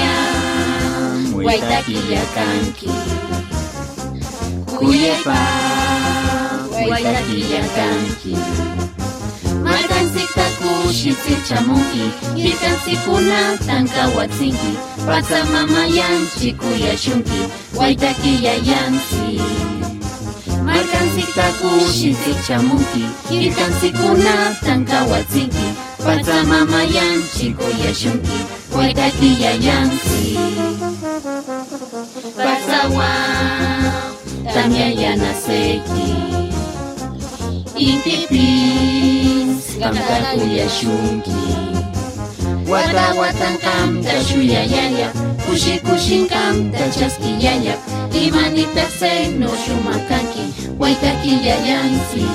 Chumañam, Guaitaquillacanqui, Cuyepa, Guaitaquillacanqui. Marcancita kushitsi chamunki, Hircancikuna tankawatsinki, Pachamamayanchi kuyashunki, Guaitaquillayansi. Marcancita kushitsi chamunki, Hircancikuna tankawatsinki, Pachamamayanchi kuyashunki, Guaitaquillayansi. Pachawan tamyayanaseki, Intipis kamta kuyashunki, Wata watan kamta shuyayaya, Kushi kushin kamta chaskiyaya, Imanita seno shumakanki, Guaitaquillayansi.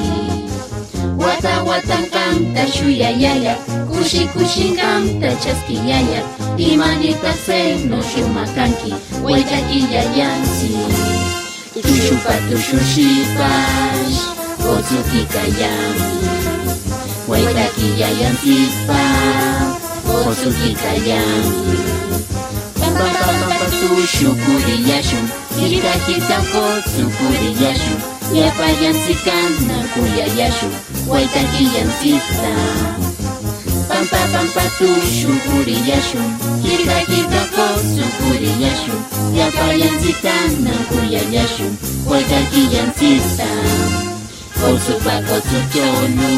Wata watan kamta shuyayaya, Kushi kushin kamta chaskiyaya, Imanita seno shumakanki, Guaitaquillayansi. Tushupa tushushipash, Otsuki kayami, Guaitaquillayansipa, Otsuki kayami. Pampa tushukuriyashun, Hirka kotsukuriyashun, Yapayansikana kuyayashun, Guaitaquillansita. Pampa tushukuriyashun, Hirka kotsukuriyashun, Yapayansikana kuyayashun, Guaitaquillansita. Otsupa otsuchonu,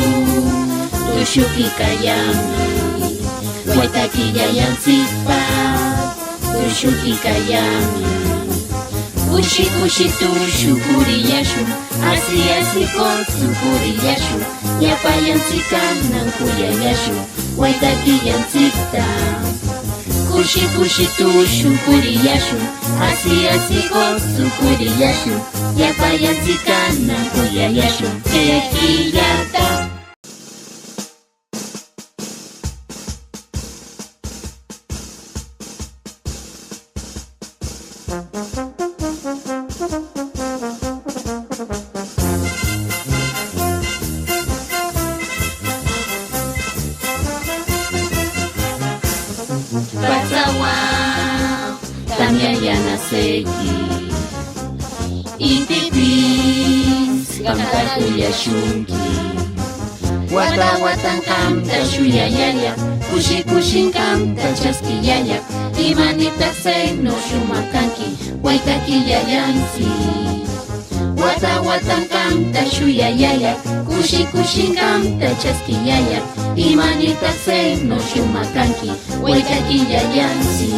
Tushuki kayami, Guaitaquillayansipa, Tushuki kayami. Kushi kushi tushukuriyashun, Asi kotsukuriyashun, Yapayansikana kuyayashun, Guaitaquillansita. Kushi kushi tushukuriyashun, Asi kotsukuriyashun, Yapayansikana kuyayashun, Tekiyata. Pachawan tamyayanaseki, Intipis kamta kuyashunki, Wata watan kamta shuyayaya, Kushi kushin kamta chaskiyaya, Imanita seno shumakanki, Guaitaquillayansi. Wata watan kamta shuyayaya, Kushi kushin kamta chaskiyaya, Imanita seno shumakanki, Guaitaquillayansi.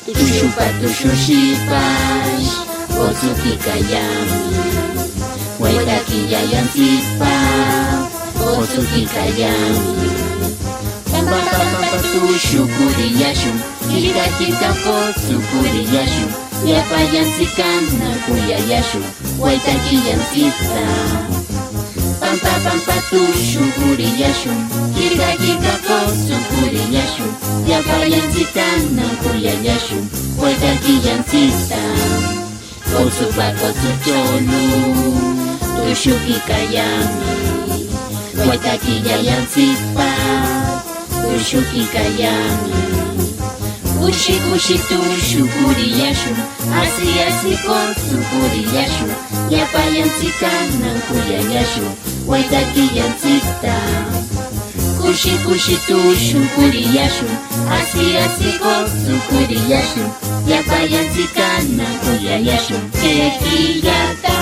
Tushupa tushushipash, Otsuki kayami, Guaitaquillayansipa, Otsuki kayami. Pampa tushukuriyashun, Hirka kotsukuriyashun, Yapayansikana kuyayashun, Guaitaquillansita. Pampa tushukuriyashun, Hirka kotsukuriyashun, Yapayansikana kuyayashun, Guaitaquillansita. Otsupa otsuchonu, Tushuki kayami, Guaitaquillayansipa, Tushuki kayami. Kushi kushi tushukuriyashun, Asi kotsukuriyashun, Yapayansikana kuyayashun, Guaitaquillansita. Kushi kushi tushukuriyashun, Asi kotsukuriyashun, Yapayansikana kuyayashun, Tekiyata.